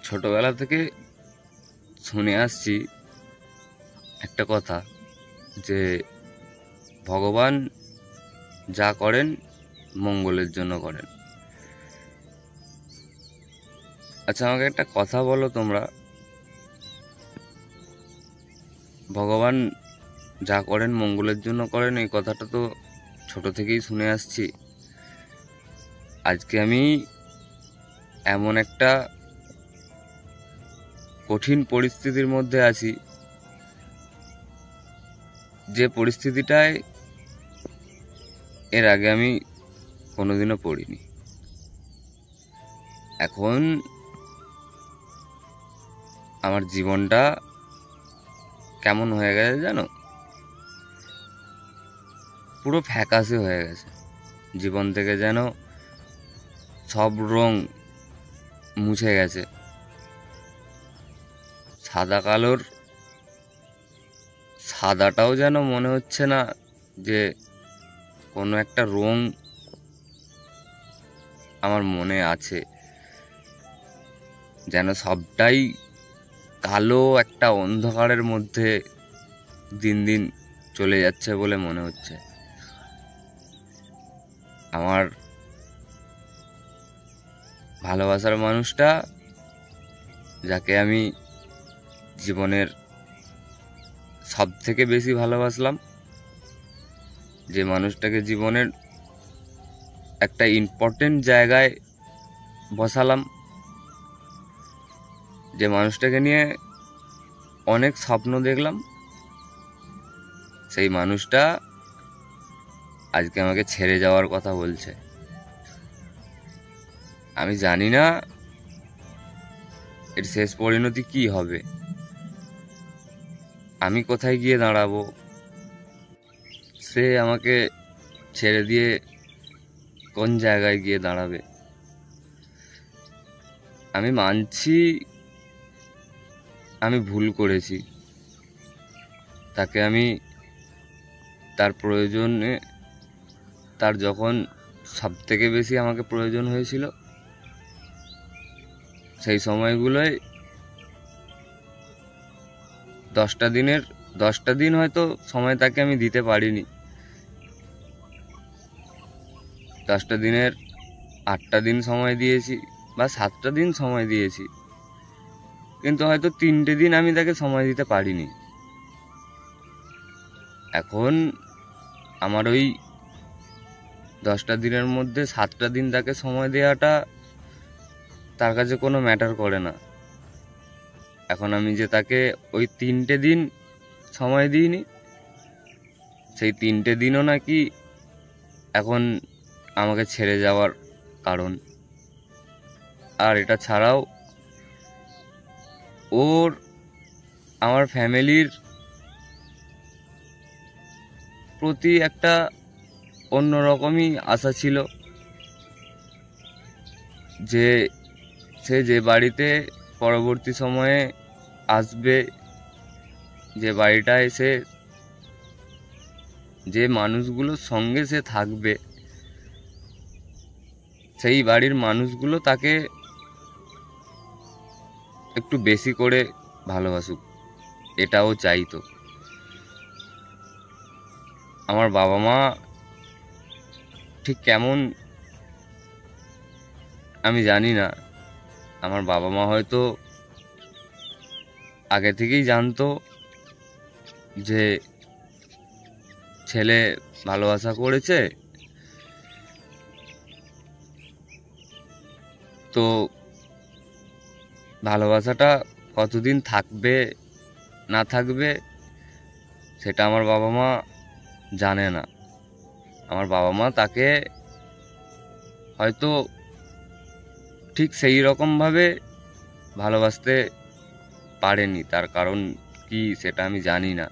ছোটবেলা থেকে শুনে আসছি একটা কথা, যে ভগবান যা করেন মঙ্গলের জন্য করেন। আচ্ছা, আমাকে একটা কথা বলো তোমরা, ভগবান যা করেন মঙ্গলের জন্য করেন, এই কথাটা তো ছোট থেকেই শুনে আসছি। আজকে আমি এমন একটা কঠিন পরিস্থিতির মধ্যে আছি, যে পরিস্থিতিটায় এর আগে আমি কোনোদিনও পড়িনি। এখন আমার জীবনটা কেমন হয়ে গেছে জানো? পুরো ফ্যাকাশে হয়ে গেছে। জীবন থেকে যেন সব রং মুছে গেছে। সাদা কালোর সাদাটাও যেন মনে হচ্ছে না যে কোনো একটা রং আমার মনে আছে। যেন সবটাই কালো একটা অন্ধকারের মধ্যে দিন দিন চলে যাচ্ছে বলে মনে হচ্ছে। আমার ভালোবাসার মানুষটা, যাকে আমি জীবনের সব থেকে বেশি ভালোবাসলাম, যে মানুষটাকে জীবনের একটা ইম্পর্টেন্ট জায়গায় বসালাম, যে মানুষটাকে নিয়ে অনেক স্বপ্ন দেখলাম, সেই মানুষটা আজকে আমাকে ছেড়ে যাওয়ার কথা বলছে। আমি জানি না এর শেষ পরিণতি কি হবে, আমি কোথায় গিয়ে দাঁড়াবো, সে আমাকে ছেড়ে দিয়ে কোন জায়গায় গিয়ে দাঁড়াবে। আমি মানছি আমি ভুল করেছি, তাকে আমি তার প্রয়োজনে, তার যখন সব থেকে বেশি আমাকে প্রয়োজন হয়েছিল, সেই সময়গুলোয় 10টা দিন হয়তো সময় তাকে আমি দিতে পারিনি। 10টা দিনের 8টা দিন সময় দিয়েছি বা 7টা দিন সময় দিয়েছি, কিন্তু হয়তো 3টে দিন আমি তাকে সময় দিতে পারিনি। এখন আমার ওই 10টা দিনের মধ্যে 7টা দিন তাকে সময় দেওয়াটা তার কাছে কোনো ম্যাটার করে না। এখন আমি যে তাকে ওই 3টে দিন সময় দিইনি, সেই 3টে দিনও নাকি এখন আমাকে ছেড়ে যাওয়ার কারণ। আর এটা ছাড়াও ওর আমার ফ্যামিলির প্রতি একটা অন্যরকমই আশা ছিল, যে সে যে বাড়িতে পরবর্তী সময়ে আসবে, যে বাড়িটায় সে যে মানুষগুলোর সঙ্গে সে থাকবে, সেই বাড়ির মানুষগুলো তাকে একটু বেশি করে ভালোবাসুক, এটাও চাইতো। আমার বাবা মা ঠিক কেমন আমি জানি না। আমার বাবা মা হয়তো আগে থেকেই জানতো যে ছেলে ভালোবাসা করেছে, তো ভালোবাসাটা কতদিন থাকবে না থাকবে সেটা আমার বাবা মা জানে না। আমার বাবা মা তাকে হয়তো ঠিক সেই রকমভাবে ভালোবাসতে পারেনি, তার কারণ কি সেটা আমি জানি না।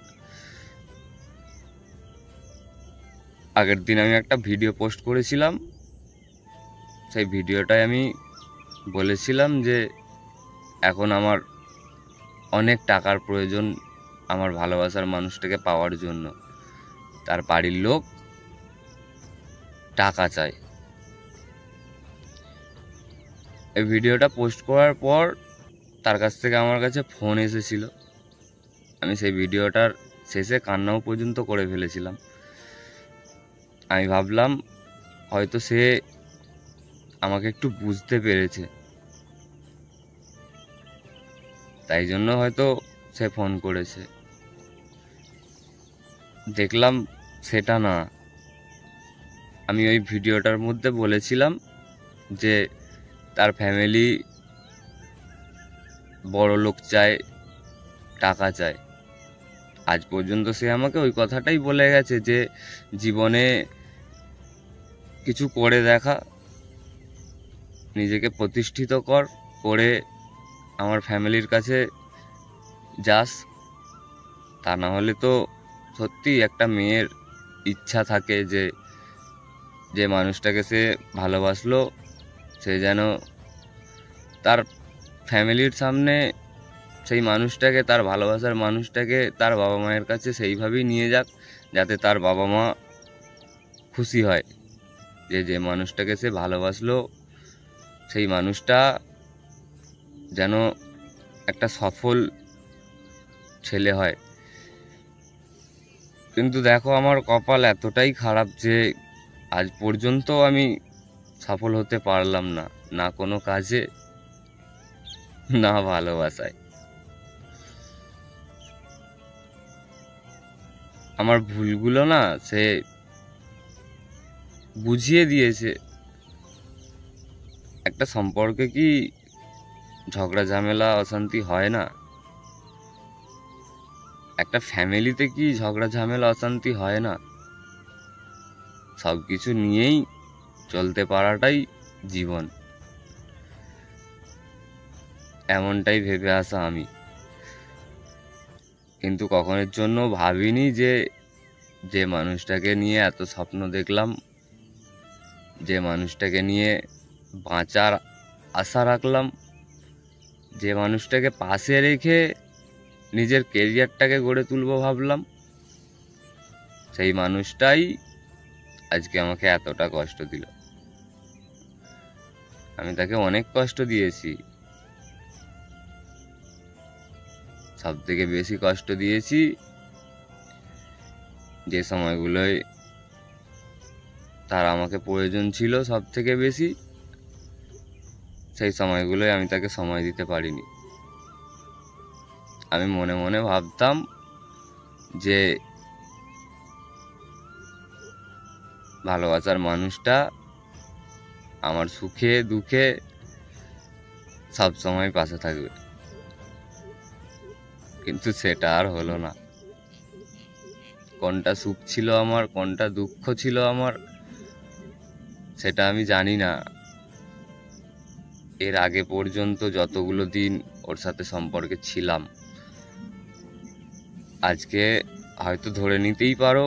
আগের দিন আমি একটা ভিডিও পোস্ট করেছিলাম, সেই ভিডিওটায় আমি বলেছিলাম যে এখন আমার অনেক টাকার প্রয়োজন আমার ভালোবাসার মানুষটাকে পাওয়ার জন্য। তার বাড়ির লোক টাকা চায়। এই ভিডিওটা পোস্ট করার পর তার কাছ থেকে আমার কাছে ফোন এসেছিল। আমি সেই ভিডিওটার শেষে কান্নাও পর্যন্ত করে ফেলেছিলাম। আমি ভাবলাম হয়তো সে আমাকে একটু বুঝতে পেরেছে, তাই জন্য হয়তো সে ফোন করেছে। দেখলাম সেটা না। আমি ওই ভিডিওটার মধ্যে বলেছিলাম যে তার ফ্যামিলি বড় লোক চায়, টাকা চায়। আজ পর্যন্ত সে আমাকে ওই কথাটাই বলে গেছে যে জীবনে কিছু করে দেখা, নিজেকে প্রতিষ্ঠিত করে আমার ফ্যামিলির কাছে যাস। তা না হলে তো সত্যি একটা মেয়ের ইচ্ছা থাকে যে যে মানুষটাকে সে ভালোবাসলো সে যেন তার ফ্যামিলির সামনে সেই মানুষটাকে, তার ভালোবাসার মানুষটাকে তার বাবা মায়ের কাছে সেইভাবেই নিয়ে যাক যাতে তার বাবা মা খুশি হয় যে যে মানুষটাকে সে ভালোবাসলো সেই মানুষটা যেন একটা সফল ছেলে হয়। কিন্তু দেখো আমার কপাল এতটাই খারাপ যে আজ পর্যন্ত আমি সফল হতে পারলাম না, না কোনো কাজে না ভালোবাসায়। আমার ভুলগুলো না সে বুঝিয়ে দিয়েছে। একটা সম্পর্কে কি ঝগড়া ঝামেলা অশান্তি হয় না? একটা ফ্যামিলিতে কি ঝগড়া ঝামেলা অশান্তি হয় না? সব কিছু নিয়েই চলতে পারাটাই জীবন, এমনটাই ভেবে আসা আমি। কিন্তু কখনের জন্য ভাবিনি যে যে মানুষটাকে নিয়ে এত স্বপ্ন দেখলাম, যে মানুষটাকে নিয়ে বাঁচার আশা রাখলাম, যে মানুষটাকে পাশে রেখে নিজের কেরিয়ারটাকে গড়ে তুলবো ভাবলাম, সেই মানুষটাই আজকে আমাকে এতটা কষ্ট দিল। আমি তাকে অনেক কষ্ট দিয়েছি, সব থেকে বেশি কষ্ট দিয়েছি যে সময়গুলোয় তার আমাকে প্রয়োজন ছিল সব থেকে বেশি, সেই সময়গুলোয় আমি তাকে সময় দিতে পারিনি। আমি মনে মনে ভাবতাম যে ভালোবাসার মানুষটা আমার সুখে দুঃখে সব সময় পাশে থাকবে, কিন্তু সেটা আর হলো না। কোনটা সুখ ছিল আমার, কোনটা দুঃখ ছিল আমার, সেটা আমি জানি না। এর আগে পর্যন্ত যতগুলো দিন ওর সাথে সম্পর্কে ছিলাম, আজকে হয়তো ধরে নিতেই পারো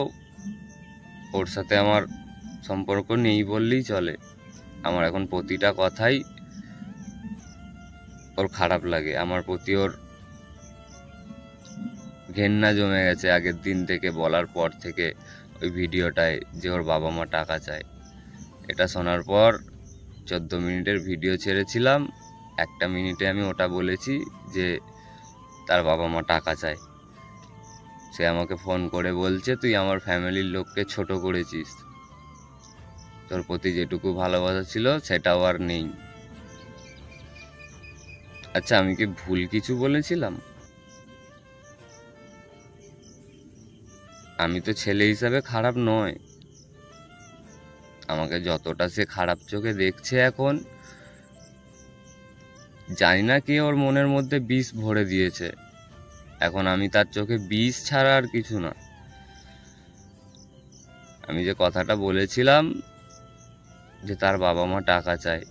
ওর সাথে আমার সম্পর্ক নেই বললেই চলে। আমার এখন প্রতিটা কথাই ওর খারাপ লাগে, আমার প্রতি ওর ঘেন্না জমে গেছে আগের দিন থেকে, বলার পর থেকে ওই ভিডিওটায় যে ওর বাবা মা টাকা চায়। এটা শোনার পর 14 মিনিটের ভিডিও ছেড়েছিলাম, 1 মিনিটে আমি ওটা বলেছি যে তার বাবা মা টাকা চায়। সে আমাকে ফোন করে বলছে তুই আমার ফ্যামিলির লোককে ছোট করেছিস, তোর প্রতি যেটুকু ভালোবাসা ছিল সেটাও আর নেই। আচ্ছা, আমি কি ভুল কিছু বলেছিলাম? আমি তো ছেলে হিসাবে খারাপ নয়। আমাকে যতটা সে খারাপ চোখে দেখছে এখন, জানি না কে ওর মনের মধ্যে বিষ ভরে দিয়েছে। এখন আমি তার চোখে বিষ ছাড়া আর কিছু না। আমি যে কথাটা বলেছিলাম যে তার বাবা মা টাকা চায়,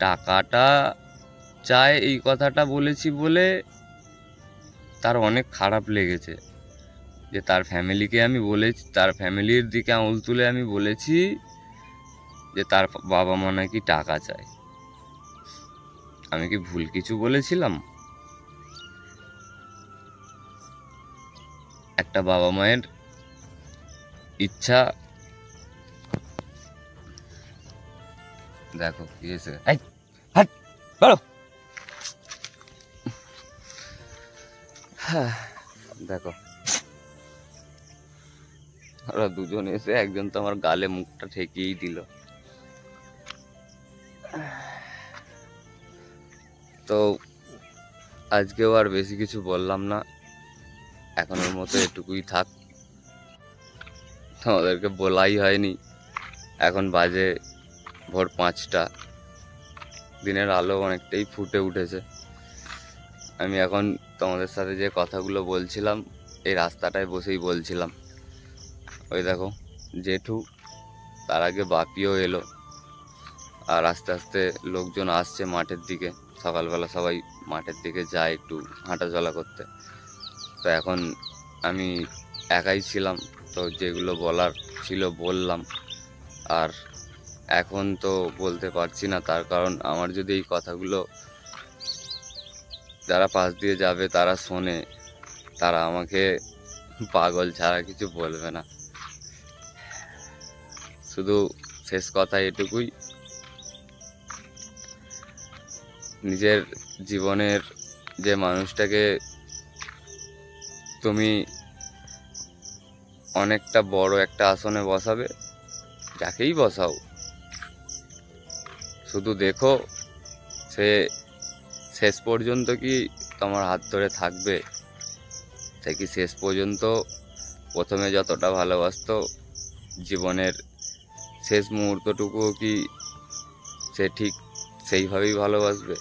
টাকাটা চায় এই কথাটা বলেছি বলে তার অনেক খারাপ লেগেছে যে তার ফ্যামিলিকে আমি বলেছি, তার ফ্যামিলির দিকে আঙুল তুলে আমি বলেছি যে তার বাবা মা নাকি টাকা চায়। আমি কি ভুল কিছু বলেছিলাম? একটা বাবা মায়ের ইচ্ছা, দেখো কি হয়েছে, এই হাট বাড়ো, দেখো ওরা দুজন এসে একজন তো আমার গালে মুখটা ঠেকিয়েই দিল। তো আজকেও আর বেশি কিছু বললাম না, এখনের মতো এটুকুই থাক। তোমাদেরকে বলাই হয়নি, এখন বাজে ভোর 5টা, দিনের আলো অনেকটাই ফুটে উঠেছে। আমি এখন তোমাদের সাথে যে কথাগুলো বলছিলাম এই রাস্তাটায় বসেই বলছিলাম। ওই দেখো জেঠু, তার আগে বাপিও এলো, আর আস্তে আস্তে লোকজন আসছে মাঠের দিকে। সকালবেলা সবাই মাঠের দিকে যায় একটু হাঁটাচলা করতে। তো এখন আমি একাই ছিলাম, তো যেগুলো বলার ছিল বললাম। আর এখন তো বলতে পারছি না, তার কারণ আমার যদি এই কথাগুলো যারা পাশ দিয়ে যাবে তারা শোনে, তারা আমাকে পাগল ছাড়া কিছু বলবে না। শুধু শেষ কথা এটুকুই, নিজের জীবনের যে মানুষটাকে তুমি অনেকটা বড় একটা আসনে বসাবে, যাকেই বসাও, শুধু দেখো সে শেষ পর্যন্ত কি তোমার হাত ধরে থাকবে, সে কি শেষ পর্যন্ত প্রথমে যতটা ভালোবাসতো জীবনের শেষ মুহূর্তটুকুও কি সে ঠিক সেইভাবেই ভালোবাসবে।